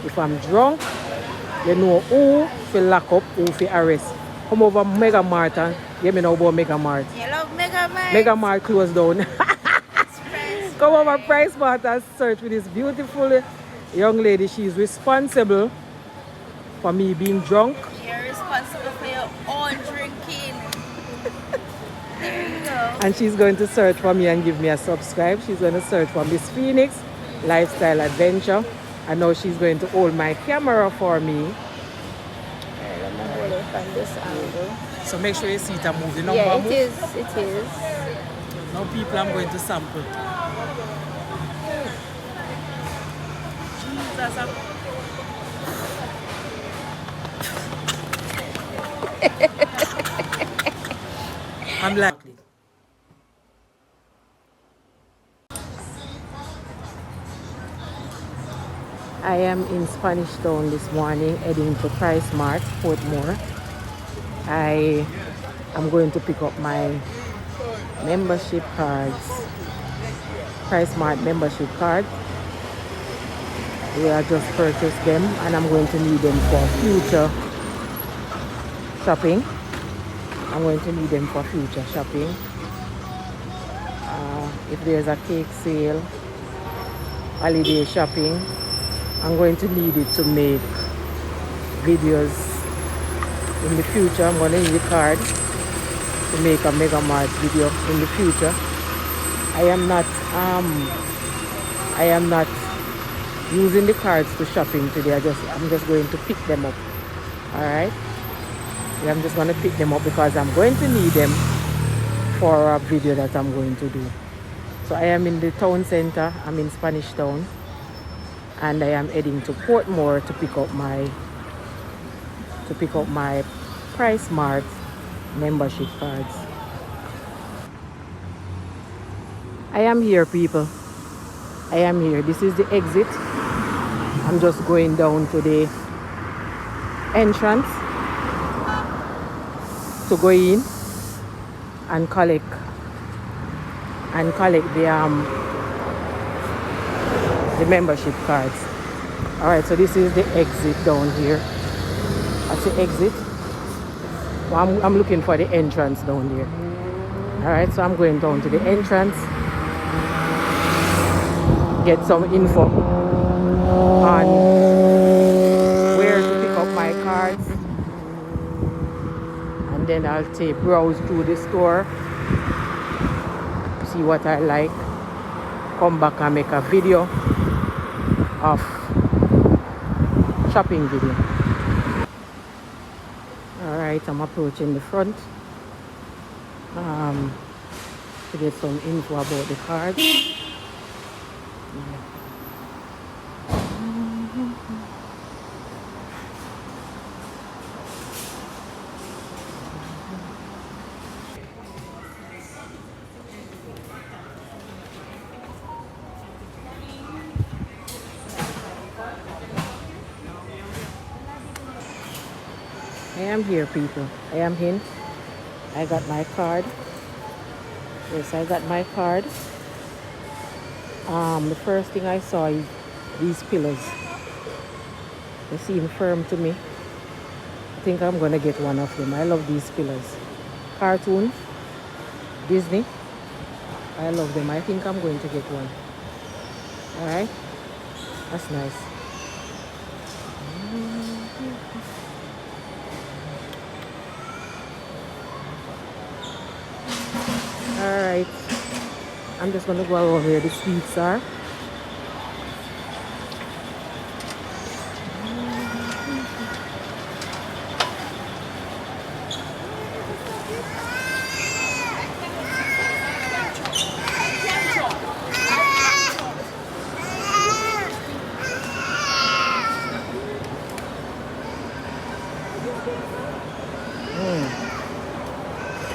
If I'm drunk, you know who to lock up, who to arrest. Come over Mega Mart and let me know about Mega Mart. You love Mega Mart? Mega Mart closed down. Come over Price Mart and search with this beautiful young lady. She's responsible for me being drunk. You're responsible for your own drinking. There you go. And she's going to search for me and give me a subscribe. She's going to search for Miss Phoenix Lifestyle Adventure. And now she's going to hold my camera for me. Let me hold it from this angle. So make sure you see it a movie. No Yeah, more it is. It is. Now people I'm going to sample. Jesus. I'm like... I am in Spanish Town this morning, heading to Price Mart, Portmore. I am going to pick up my membership cards, Price Mart membership card. I just purchased them and I'm going to need them for future shopping. I'm going to need them for future shopping. If there's a cake sale, holiday shopping, I'm going to need it to make videos in the future. I'm going to need the card to make a Mega Mart video in the future. I am not using the cards to shopping today. I'm just going to pick them up. Alright? Yeah, I'm just going to pick them up because I'm going to need them for a video that I'm going to do. So I am in the town center. I'm in Spanish Town. And I am heading to Portmore to pick up my Price Mart membership cards. I am here, people. I am here. This is the exit. I'm just going down to the entrance to go in and collect the membership cards. Alright, so this is the exit down here. That's the exit. Well, I'm looking for the entrance down there. Alright, so I'm going down to the entrance, get some info on where to pick up my cards, and then I'll browse through the store, see what I like, come back and make a video of shopping video. Alright, I'm approaching the front to get some info about the cards. I am here, people. I am in. I got my card. Yes, I got my card. The first thing I saw is these pillars. They seem firm to me. I think I'm gonna get one of them. I love these pillars. Cartoon, Disney. I love them. I think I'm going to get one. Alright? That's nice. Alright, I'm just gonna go over where the sweets are.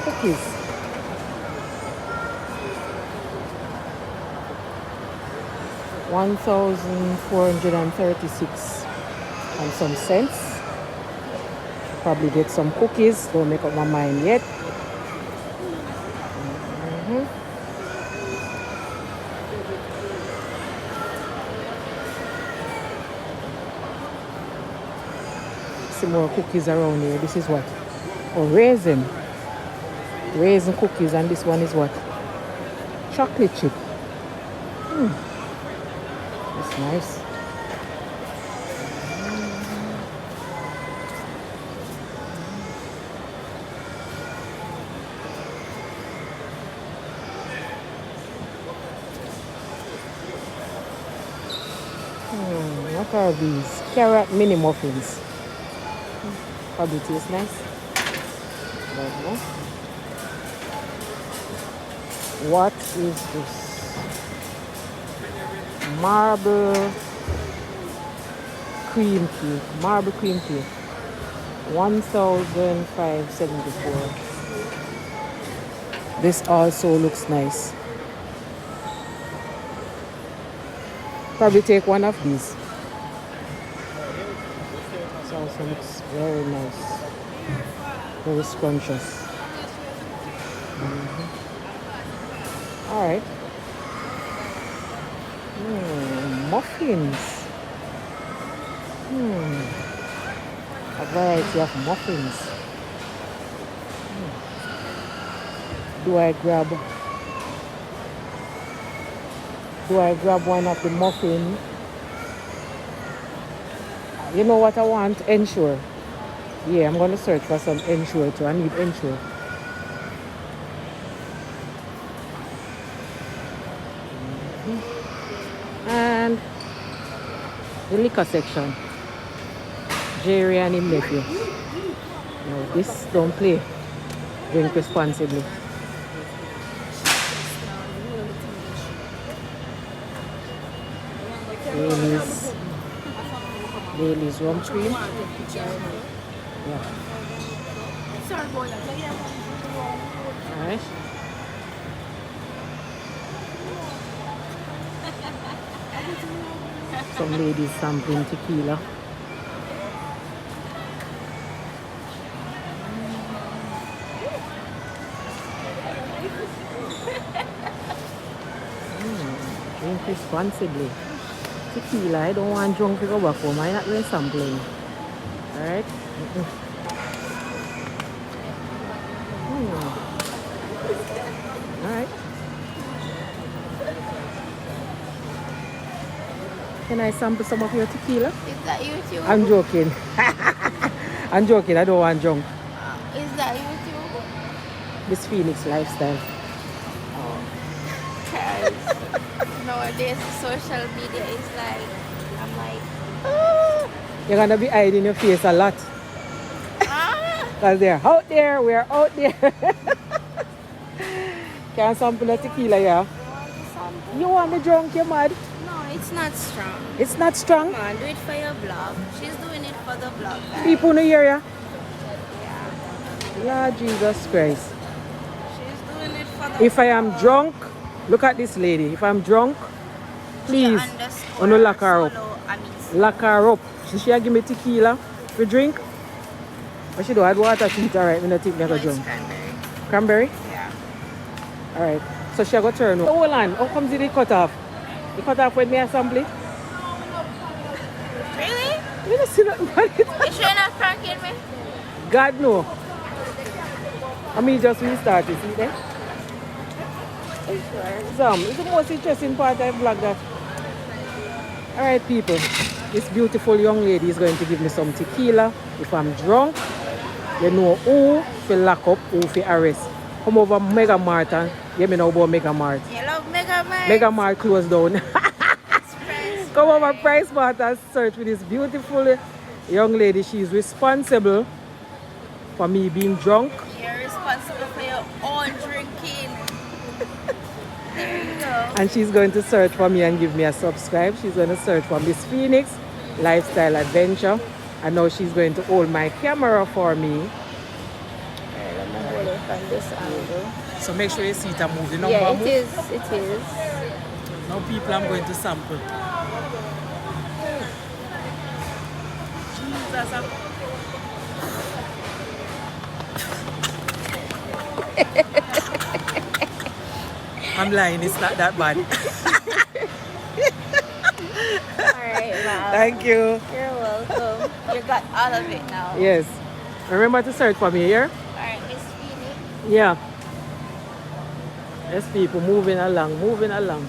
Cookies. 1,436 and some cents. Probably get some cookies. Don't make up my mind yet. see more cookies around here. This is what? Oh, raisin. Raisin cookies, and this one is what? Chocolate chip. That's nice. What are these? Carrot mini muffins. Probably tastes nice. Don't know. What is this? Marble cream cake. Marble cream cake. 1,574. This also looks nice. Probably take one of these. This also looks very nice. Very scrumptious. Alright. Muffins. A variety of muffins. Do I grab one of the muffin? You know what I want? Ensure. Yeah, I'm going to search for some Ensure too. I need Ensure. And the liquor section. Jerry and his nephew. No, this don't play. Drink responsibly. Bailey's rum cream. Yeah. Alright. Some ladies sampling tequila. Drink responsibly. Tequila, I don't want drunk to go back home. I'm not doing sampling. Alright? Alright. Can I sample some of your tequila? Is that YouTube? I'm joking. I'm joking. I don't want drunk. Is that YouTube? This Phoenix lifestyle. Nowadays, social media is like, I'm like, You're gonna be hiding your face a lot. Because they're out there, we're out there. Can sample the tequila, yeah? You want me drunk, you mad? no, it's not strong. It's not strong. Come on, do it for your vlog. She's doing it for the vlog, guys. People in the area. Lord Jesus Christ. She's doing it for the If I am drunk, look at this lady. If I'm drunk, please, underscore no lock her up. solo, I mean, Lock her up. She give me tequila for drink. What she do? Add water to it, alright. I'm not think me go drunk. cranberry. Cranberry? Yeah. Alright. So she go turn over. Hold on. How comes it cut off? You cut off when me assembly? Really? You don't see nothing about it. You sure you're not pranking me? God no. I mean just restart it, see there? It's the most interesting part of the vlog that. Alright people, this beautiful young lady is going to give me some tequila. If I'm drunk, you know who to lock up, who to arrest. Come over Mega Mart and let me know about Mega Mart. You love Mega Mart? Mega Mart closed down. Come over Price Mart and search for this beautiful young lady. She is responsible for me being drunk. You're responsible for your own drinking. There you go. And she's going to search for me and give me a subscribe. She's going to search for Miss Phoenix Lifestyle Adventure. And now she's going to hold my camera for me. Let me hold it from this angle. So make sure you see it moving. Yeah, it is. It is. Now people I'm going to sample. Jesus. I'm lying, it's not that bad. Alright, wow. Thank you. You're welcome. You got all of it now. Yes. Remember to search for me here? Alright, Miss Feeny. Yeah. Yes, people moving along, moving along.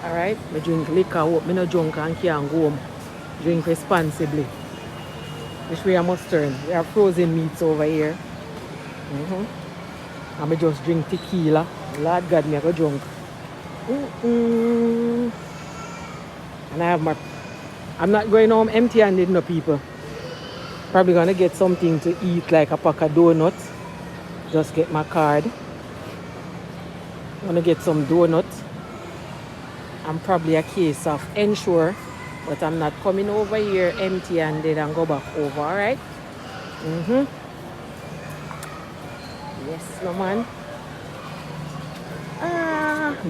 Alright? I drink liquor, hope me no drunk and can't go home. Drink responsibly. Which way I must turn. We have frozen meats over here. And I just drink tequila. Lord God, me I go drunk. And I have my... I'm not going home empty-handed, no people. Probably gonna get something to eat, like a pack of donuts. Just get my card. Gonna get some donuts. And probably a case of Ensure. But I'm not coming over here empty-handed and go back over, alright? Yes, no man.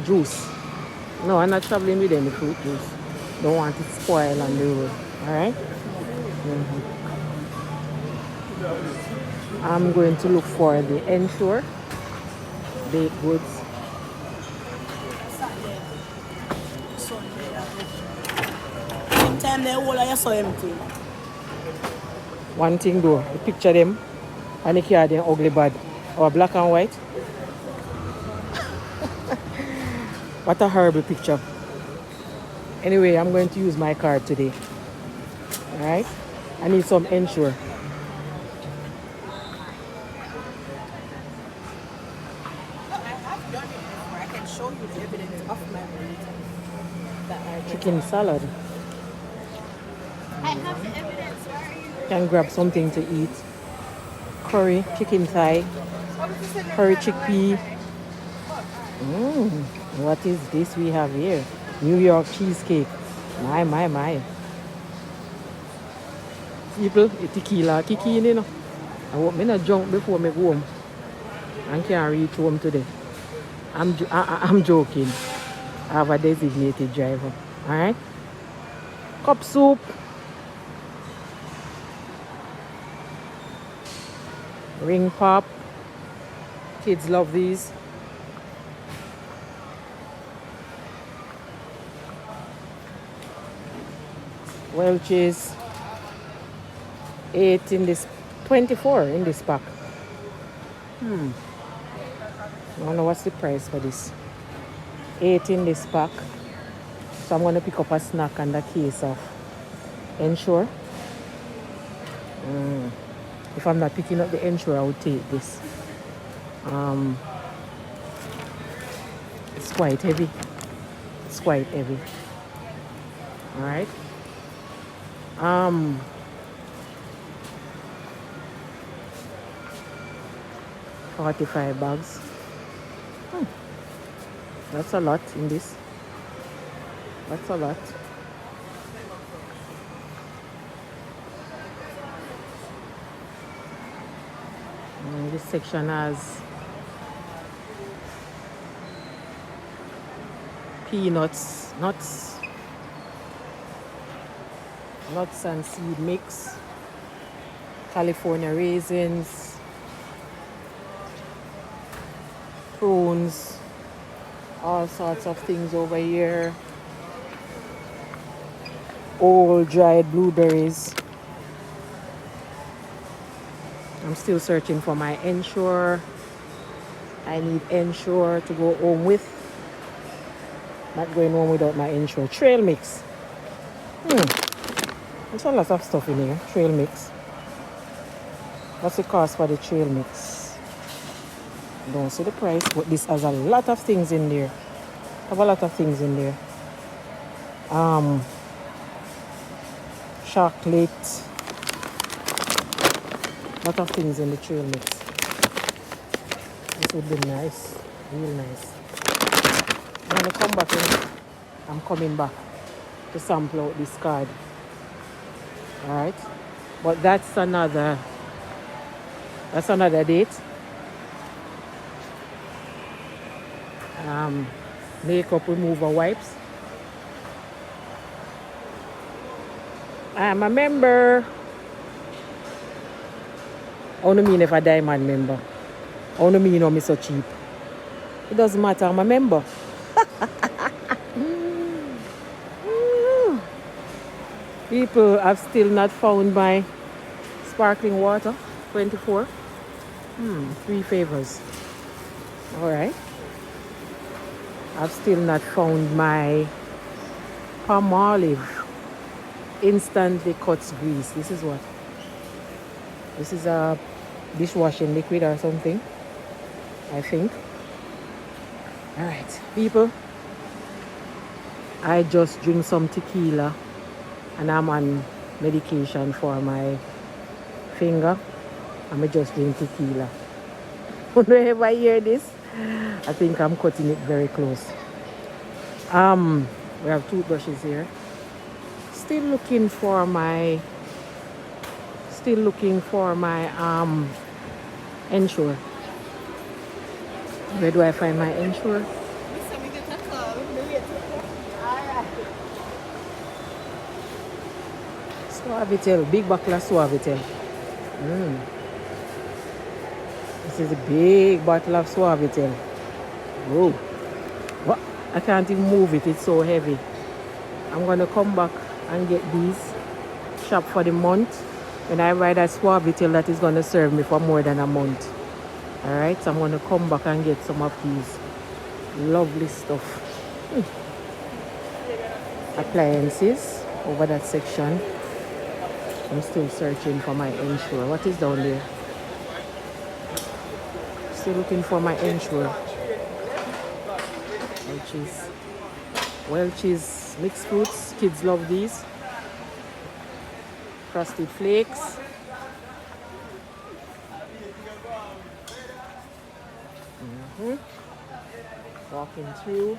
Juice. No, I'm not traveling with any fruit juice. Don't want it spoil on the road. Alright? I'm going to look for the Ensure baked goods. Time they all are so empty. One thing though, you picture them and the car them ugly bad. Or black and white. What a horrible picture. Anyway, I'm going to use my card today. Alright? I need some Ensure. I can show you the evidence of my that Chicken salad. I have the evidence. Where are you? Can grab something to eat. Curry, chicken thigh, curry chickpea. What is this we have here? New York cheesecake. My. People, tequila, kiki, you know. I hope me not drunk before me go home. I can't reach home today. I'm joking. I have a designated driver. Alright? Cup soup. Ring pop. Kids love these. Welch's. 8 in this, 24 in this pack. I wonder what's the price for this. 8 in this pack. So I'm gonna pick up a snack and a case of Ensure. If I'm not picking up the Ensure, I would take this. It's quite heavy. It's quite heavy. Alright. 45 bags. That's a lot in this. That's a lot. This section has peanuts, nuts and seed mix, California raisins, prunes, all sorts of things over here. Old dried blueberries. I'm still searching for my Ensure. I need Ensure to go home with. Not going home without my Ensure. Trail mix. There's a lot of stuff in here. Trail mix. What's the cost for the trail mix? Don't see the price, but this has a lot of things in there. Have a lot of things in there. Chocolate. Lot of things in the trail mix. This would be nice. Real nice. I'm gonna come back in. I'm coming back to sample out this card. Alright. But that's another date. Makeup remover wipes. I'm a member. I don't mean if a diamond member. I don't mean I'm so cheap. It doesn't matter, I'm a member. People have still not found my sparkling water. 24. 3 favors. Alright. I've still not found my palm olive instantly cuts grease. This is what? This is a dishwashing liquid or something, I think. Alright, people. I just drink some tequila and I'm on medication for my finger. I'm just drink tequila. Whenever I hear this, I think I'm cutting it very close. We have toothbrushes here. Still looking for my Ensure. Where do I find my Ensure? Suavitel, big bottle of Suavitel. This is a big bottle of Suavitel. Whoa. What? I can't even move it, it's so heavy. I'm gonna come back and get these. Shop for the month. When I buy that Suavitel, that is gonna serve me for more than a month. Alright, so I'm gonna come back and get some of these lovely stuff. Appliances over that section. I'm still searching for my Ensure. What is down there? Still looking for my Ensure. Welch's mixed fruits. Kids love these. Frosted flakes. Walking through.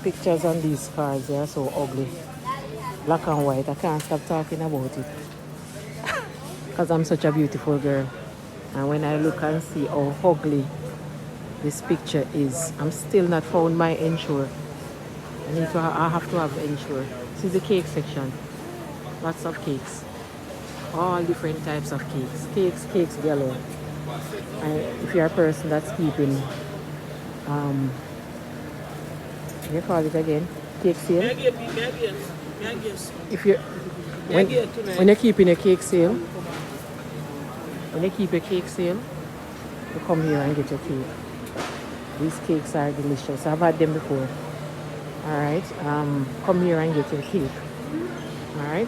Pictures on these cards, they are so ugly. Black and white. I can't stop talking about it. Because I'm such a beautiful girl. And when I look and see how ugly this picture is, I'm still not found my Ensure. I have to have Ensure. This is the cake section. Lots of cakes. All different types of cakes. Cakes galore. And if you're a person that's keeping you call it again? Cake sale? If you when you're keeping a cake sale, you come here and get your cake. These cakes are delicious. I've had them before. Alright. Come here and get your cake. Alright.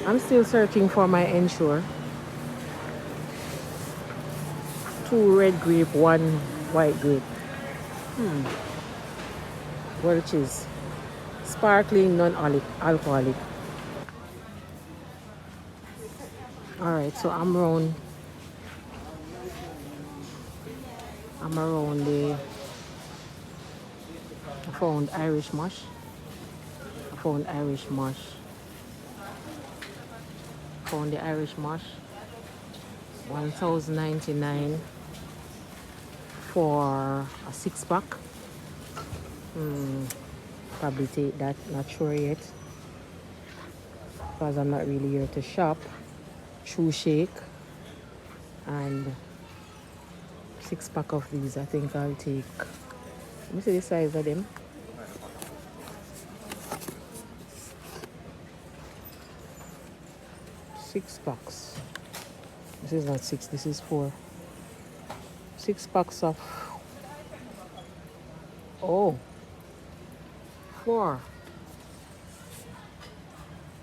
I'm still searching for my Ensure. 2 red grape, 1 white grape. Welch's sparkling non-alcoholic. Alright, so I'm around the I found Irish Mush. Found the Irish Mush. 1,099 for a 6-pack. Probably take that, not sure yet. Because I'm not really here to shop. True Shake. And 6-pack of these. I think I'll take. Let me see the size of them. Six packs. This is not 6, this is 4. 6 packs of 4.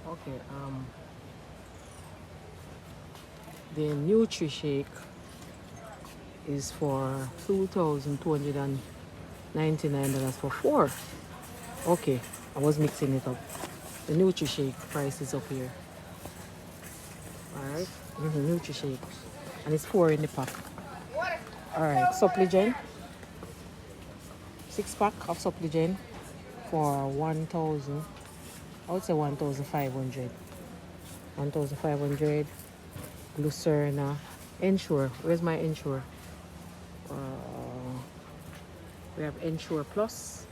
Okay, the NutriShake is for $2,299 for 4. Okay, I was mixing it up. The NutriShake price is up here. Alright, NutriShake. And it's 4 in the pack. Alright, Suppligen. 6-pack of Suppligen for 1,000. I would say 1,500. 1,500. Lucerna. Ensure. Where's my Ensure? We have Ensure Plus.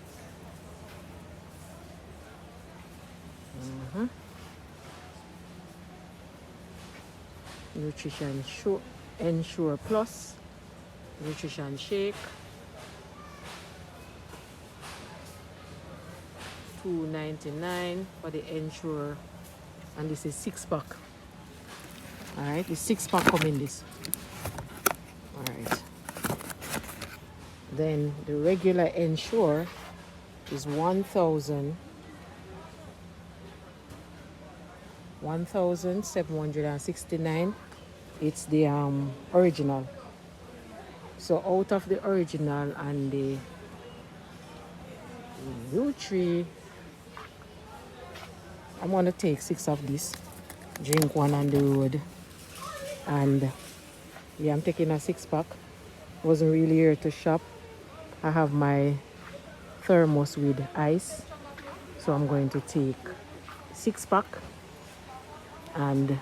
Nutrition Ensure Plus. Nutrition Shake. $2.99 for the Ensure, and this is 6-pack. All right, the 6-pack come in this. All right. Then the regular Ensure is 1,769. It's the original. So out of the original and the Nutri, I'm gonna take 6 of this, drink 1 on the road, and yeah, I'm taking a 6-pack. Wasn't really here to shop. I have my thermos with ice, so I'm going to take 6-pack and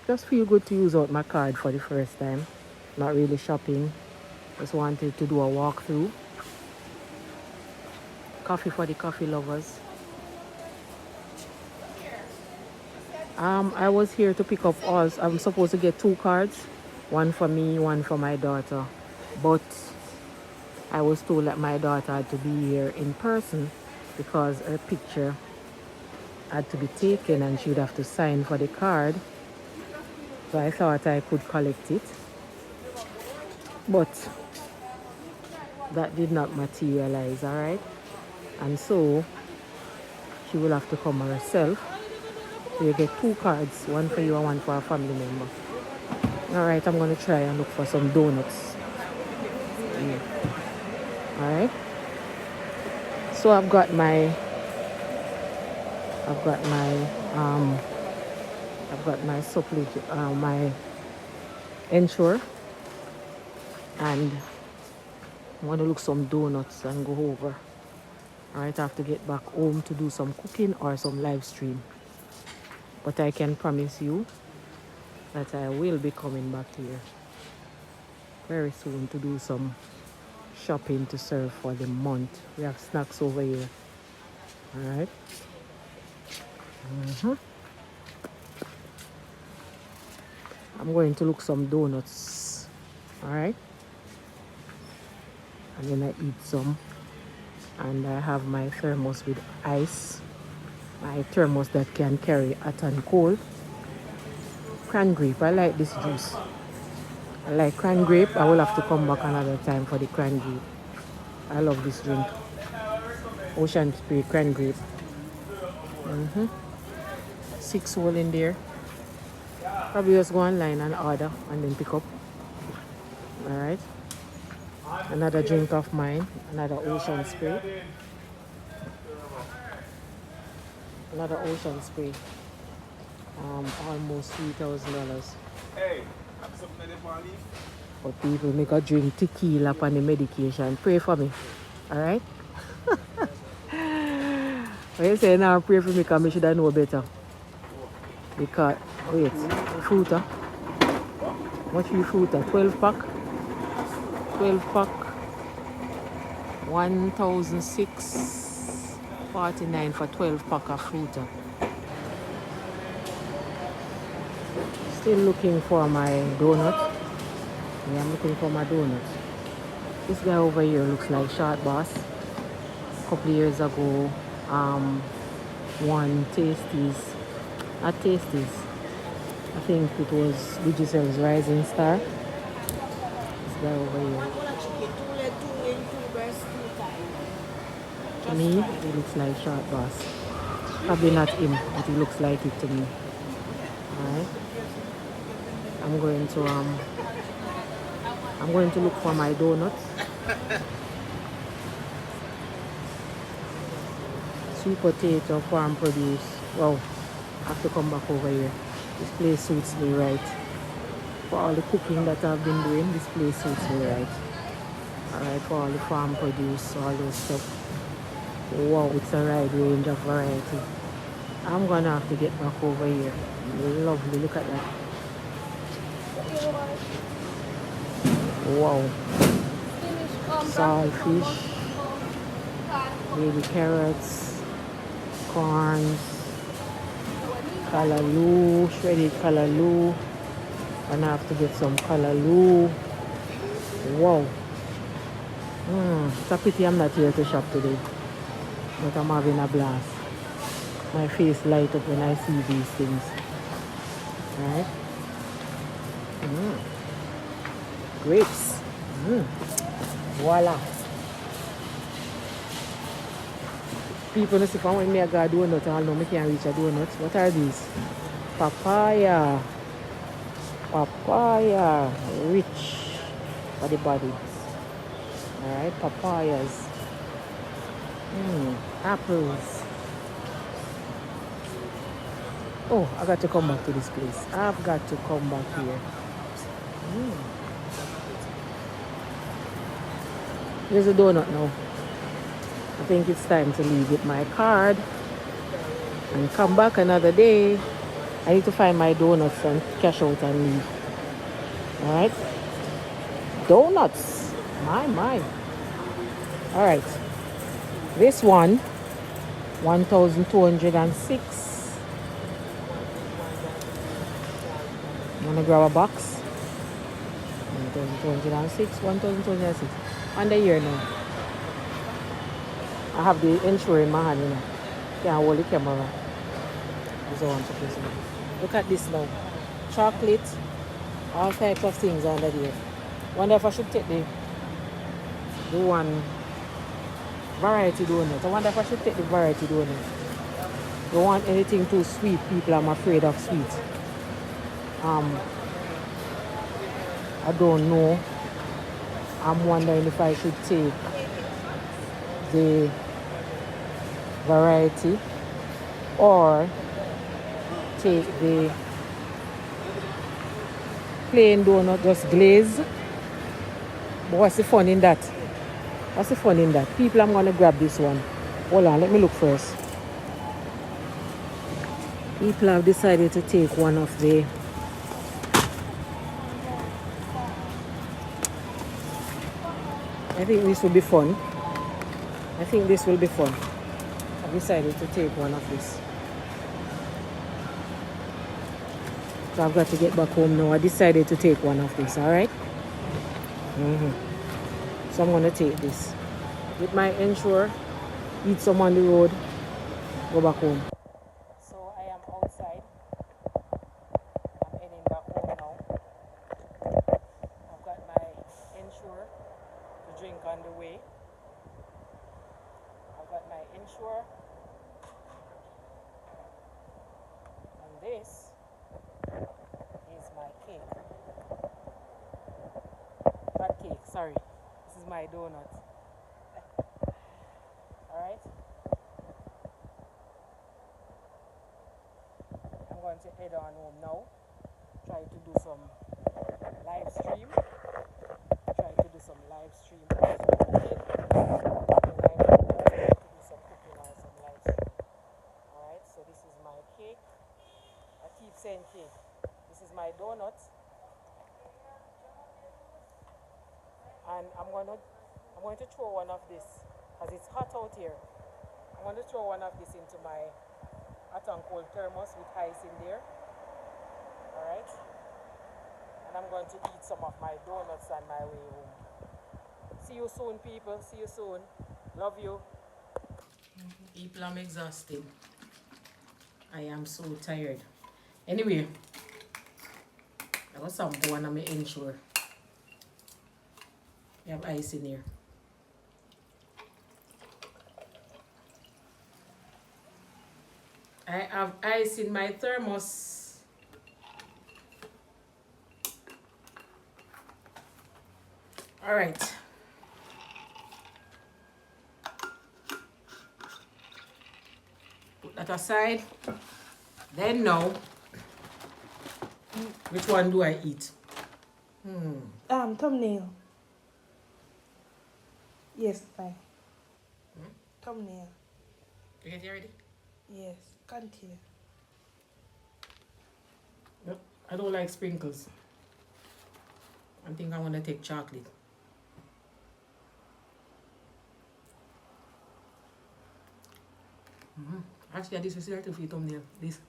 just feel good to use out my card for the first time. Not really shopping, just wanted to do a walkthrough. Coffee for the coffee lovers. I was here to pick up all. I'm supposed to get 2 cards, one for me, one for my daughter, but I was told that my daughter had to be here in person because her picture had to be taken and she would have to sign for the card. So I thought I could collect it, but that did not materialize. All right, and so she will have to come herself. So you get 2 cards, one for you and one for a family member. All right, I'm gonna try and look for some donuts. Yeah. All right. So I've got my supplement, my Ensure, and I want to look some donuts and go over. All right, I have to get back home to do some cooking or some live stream. But I can promise you that I will be coming back here very soon to do some shopping to serve for the month. We have snacks over here. All right. I'm going to look some donuts. All right. And then I eat some. And I have my thermos with ice. My thermos that can carry hot and cold. Cran grape. I like this juice. I like cran grape. I will have to come back another time for the cran grape. I love this drink. Ocean spray cran grape. 6 whole in there. Probably just go online and order and then pick up. Alright. Another drink of mine. Another ocean spray. Another ocean spray. Almost $3,000. Hey, something that want leave? But people make a drink tequila upon the medication. Pray for me. Alright? When you say now pray for me because I should know better. Because, wait, fruta. Much we fruta? 12-pack? 12-pack. 1,649 for 12-pack of fruta. Still looking for my donut. Yeah, I'm looking for my donut. This guy over here looks like Short Boss. A couple of years ago, one Tasties. At Tasties. I think it was Digital's Rising Star. This guy over here. To me, he looks like Short Boss. Probably not him, but he looks like it to me. Alright. I'm going to look for my donuts. Sweet potato, farm produce. Wow, I have to come back over here. This place suits me right. For all the cooking that I've been doing, this place suits me right. Alright, for all the farm produce, all those stuff. Wow, it's a wide range of variety. I'm gonna have to get back over here. Lovely, look at that. Wow. Saltfish, baby carrots, corns, callaloo, shredded callaloo. And I have to get some callaloo. Wow. It's a pity I'm not here to shop today. But I'm having a blast. My face light up when I see these things. Alright? Grapes. Voila. People know if I want me a go donut, I'll know I can't reach a donut. What are these? Papaya. Papaya. Rich for the body. Alright, papayas. Apples. Oh, I got to come back to this place. I've got to come back here. Here's a donut now. I think it's time to leave with my card and come back another day. I need to find my donuts and cash out and leave. Alright? Donuts. My. Alright. This one, 1,206. I'm gonna grab a box. 1,206, 1,206. On the year now. I have the insurance in my hand, you know. Can't hold the camera. That's what I want to place. Look at this now. Chocolate, all types of things under there. Wonder if I should take the one variety donut. I wonder if I should take the variety donut. Don't want anything too sweet. People, I'm afraid of sweet. I don't know. I'm wondering if I should take the variety or take the plain donut, just glaze. But what's the fun in that? What's the fun in that? People, I'm going to grab this one. Hold on, let me look first. People have decided to take one of the I think this will be fun. I think this will be fun. I've decided to take one of this. So I've got to get back home now. I decided to take one of this, alright? So I'm going to take this. With my insure, eat some on the road, go back home. So I am outside. I'm heading back home now. I've got my insure to drink on the way. I've got my insure. And this is my cake. Not cake, sorry. This is my donut. Alright? I'm going to head on home now. Try to do some live stream. Alright, so this is my cake. I keep saying cake. This is my donut. And I'm going to throw one of this, as it's hot out here. I'm going to throw one of this into my hot and cold thermos with ice in there. Alright? And I'm going to eat some of my donuts on my way home. See you soon, people. See you soon. Love you. People, I'm exhausted. I am so tired. Anyway, I got some one on my insure. You have ice in here. I have ice in my thermos. All right. Put that aside. Then now, which one do I eat? Thumbnail. Yes, fine. Thumbnail. You get it ready? Yes, continue. Nope, I don't like sprinkles. I think I want to take chocolate. Actually, this is here to feed thumbnail. This.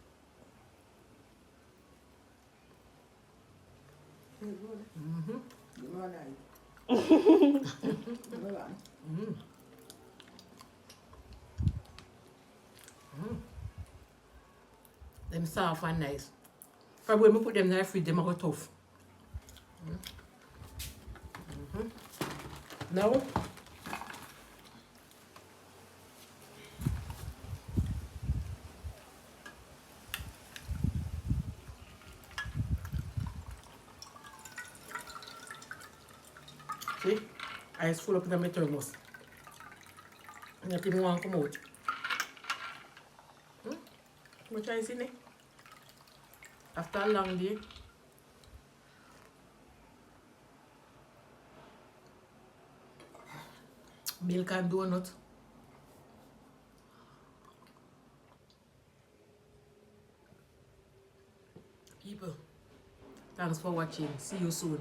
Them soft and nice. Probably when we put them in the fridge, them are tough. Now, see, ice full up in my thermos. Not even want to come out. Much ice in it. After a long day. Milk and donut. People, thanks for watching. See you soon.